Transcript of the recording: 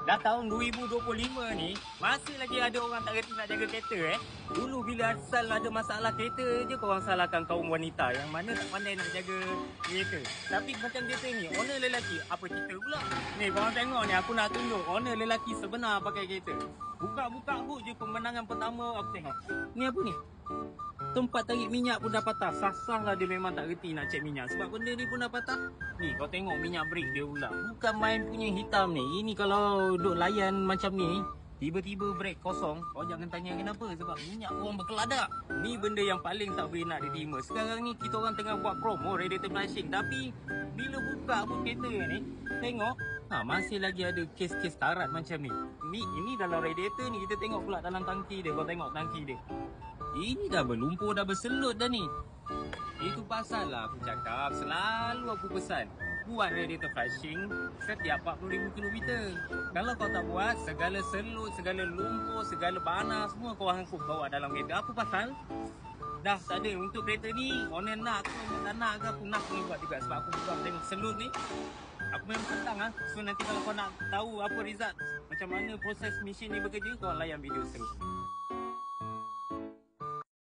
Dah tahun 2025 ni, masih lagi ada orang tak reti nak jaga kereta Dulu bila asal ada masalah kereta je, korang salahkan kaum wanita yang mana tak pandai nak jaga kereta. Tapi macam kereta ni, owner lelaki, apa cerita pula? Ni korang tengok ni, aku nak tunjuk owner lelaki sebenar pakai kereta. Buka-buka boot je pemenangan pertama aku tengok. Ni apa ni? Tempat tarik minyak pun dah patah. Sasah lah dia memang tak reti nak cek minyak. Sebab benda ni pun dah patah. Ni kau tengok minyak brake dia pula. Bukan main punya hitam ni. Ini kalau duk layan macam ni, tiba-tiba brake kosong, kau jangan tanya kenapa. Sebab minyak korang berkeladak. Ni benda yang paling tak boleh nak diterima. Sekarang ni kita orang tengah buat promo radiator flushing. Tapi bila buka pun kereta ni, tengok masih lagi ada kes-kes karat macam ni. Ini dalam radiator ni, kita tengok pula dalam tangki dia. Kau tengok tangki dia. Ini dah berlumpur, dah berselut dah ni. Itu pasal lah aku cakap, selalu aku pesan, buat radiator flushing setiap 40,000 km. Kalau kau tak buat, segala selut, segala lumpur, segala banas, semua kau hangkut bawa dalam kereta. Apa pasal? Dah tak ada. Untuk kereta ni, owner nak ke, tak nak ke, aku nak kena buat juga. Sebab aku buat tengok selut ni, aku memang tentang So nanti kalau kau nak tahu apa result, macam mana proses mesin ni bekerja, kau layan video seterusnya.